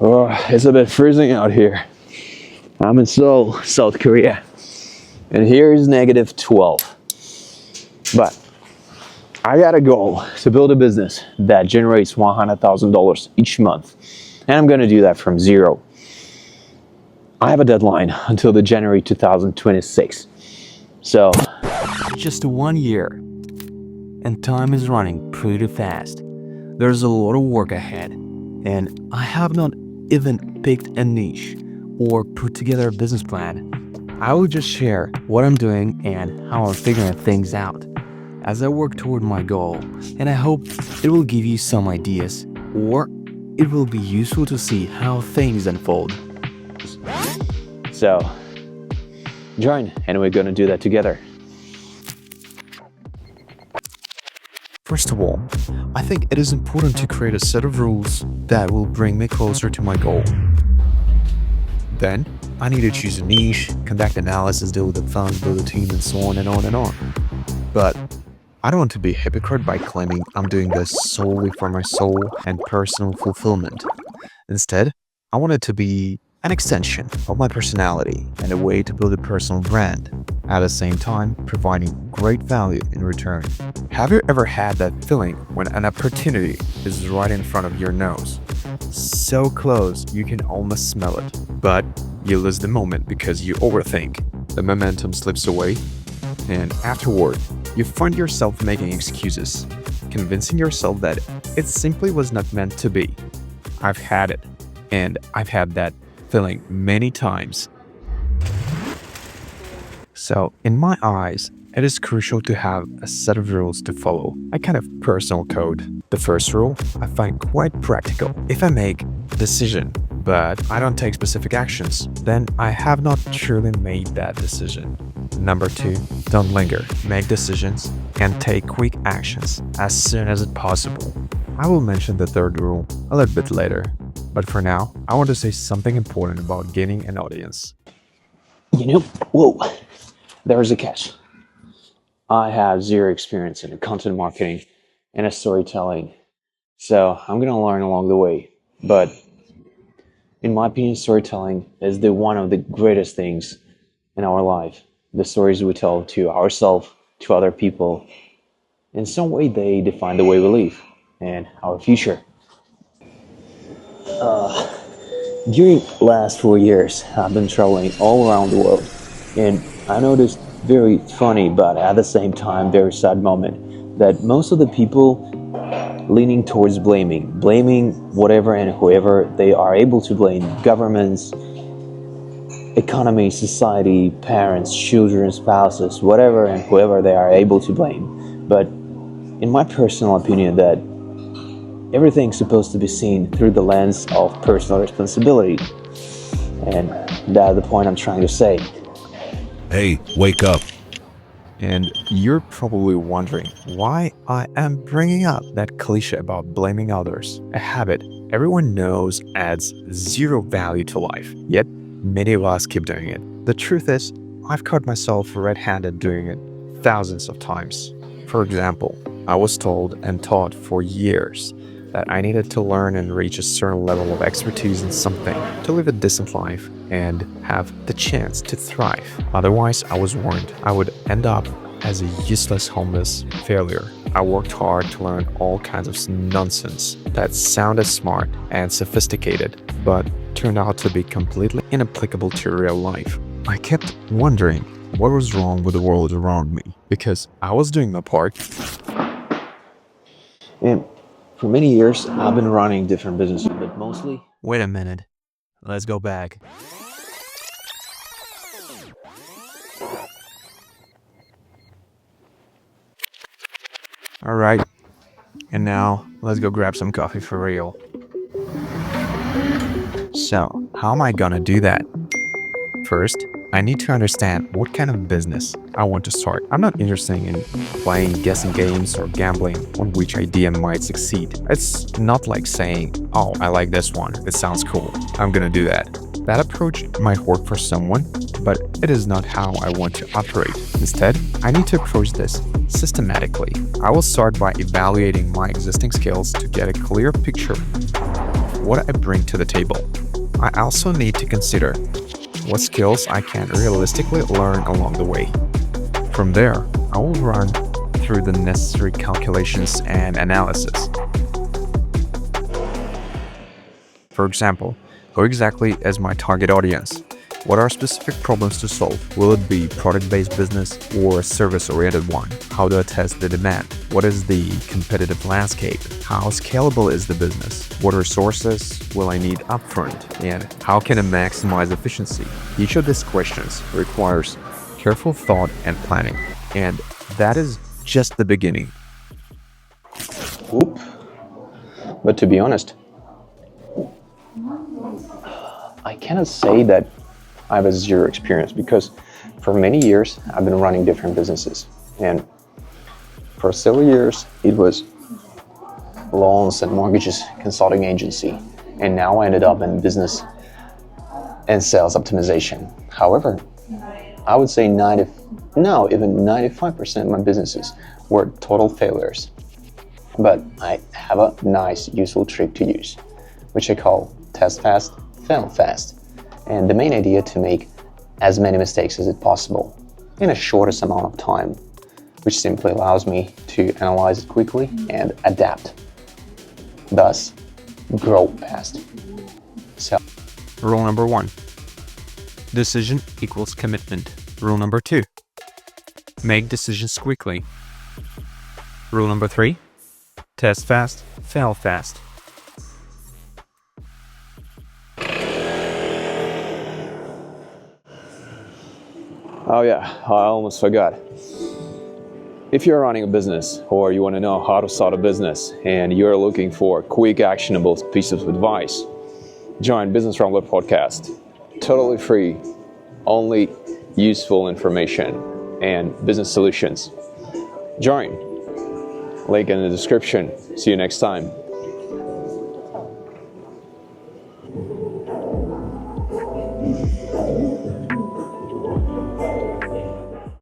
Oh, it's a bit freezing out here. I'm in Seoul, South Korea, and here is -12. But I got a goal to build a business that generates $100,000 each month, and I'm gonna do that from zero. I have a deadline until the January 2026. So, just 1 year, and time is running pretty fast. There's a lot of work ahead, and I have not even picked a niche or put together a business plan. I will just share what I'm doing and how I'm figuring things out as I work toward my goal, and I hope it will give you some ideas, or it will be useful to see how things unfold. So, join, and we're gonna do that together. First of all, I think it is important to create a set of rules that will bring me closer to my goal. Then, I need to choose a niche, conduct analysis, deal with the fund, build a team, and so on and on and on. But I don't want to be a hypocrite by claiming I'm doing this solely for my soul and personal fulfillment. Instead, I want it to be an extension of my personality and a way to build a personal brand, at the same time providing great value in return. Have you ever had that feeling when an opportunity is right in front of your nose? So close you can almost smell it, but you lose the moment because you overthink. The momentum slips away, and afterward, you find yourself making excuses, convincing yourself that it simply was not meant to be. I've had it, and I've had that feeling many times. So, in my eyes, it is crucial to have a set of rules to follow, a kind of personal code. The first rule I find quite practical. If I make a decision, but I don't take specific actions, then I have not truly made that decision. Number 2, don't linger. Make decisions and take quick actions as soon as it's possible. I will mention the third rule a little bit later, but for now, I want to say something important about gaining an audience. Whoa, there's a catch. I have zero experience in content marketing and storytelling, so I'm gonna learn along the way. But in my opinion, storytelling is one of the greatest things in our life. The stories we tell to ourselves, to other people, in some way they define the way we live and our future. During last 4 years, I've been traveling all around the world, and I noticed very funny, but at the same time very sad moment that most of the people leaning towards blaming whatever and whoever they are able to blame: governments, economy, society, parents, children, spouses, whatever and whoever they are able to blame. But in my personal opinion, that everything's supposed to be seen through the lens of personal responsibility. And that's the point I'm trying to say. Hey, wake up. And you're probably wondering why I am bringing up that cliche about blaming others, a habit everyone knows adds zero value to life, yet many of us keep doing it. The truth is, I've caught myself red-handed doing it thousands of times. For example, I was told and taught for years that I needed to learn and reach a certain level of expertise in something to live a decent life and have the chance to thrive. Otherwise, I was warned I would end up as a useless homeless failure. I worked hard to learn all kinds of nonsense that sounded smart and sophisticated, but turned out to be completely inapplicable to real life. I kept wondering what was wrong with the world around me because I was doing my part. And for many years, I've been running different businesses, but mostly... Wait a minute. Let's go back. All right. And now, let's go grab some coffee for real. So, how am I gonna do that? First, I need to understand what kind of business I want to start. I'm not interested in playing guessing games or gambling on which idea might succeed. It's not like saying, oh, I like this one, it sounds cool, I'm gonna do that. That approach might work for someone, but it is not how I want to operate. Instead, I need to approach this systematically. I will start by evaluating my existing skills to get a clear picture what I bring to the table. I also need to consider what skills I can realistically learn along the way. From there, I will run through the necessary calculations and analysis. For example, who exactly is my target audience? What are specific problems to solve? Will it be product-based business or a service-oriented one? How do I test the demand? What is the competitive landscape? How scalable is the business? What resources will I need upfront? And how can I maximize efficiency? Each of these questions requires careful thought and planning. And that is just the beginning. Oop. But to be honest, I cannot say that I have a zero experience, because for many years I've been running different businesses, and for several years it was loans and mortgages consulting agency, and now I ended up in business and sales optimization. However, I would say even 95% of my businesses were total failures. But I have a nice useful trick to use, which I call test fast, fail fast. And the main idea to make as many mistakes as possible in a shortest amount of time, which simply allows me to analyze it quickly and adapt. Thus, grow fast. So, Rule number 1. Decision equals commitment. Rule number 2. Make decisions quickly. Rule number 3. Test fast, fail fast. oh yeah, I almost forgot. If you're running a business, or you want to know how to start a business, and you're looking for quick, actionable pieces of advice, join Business Rambler podcast. Totally free, only useful information and business solutions. Join. Link in the description. See you next time.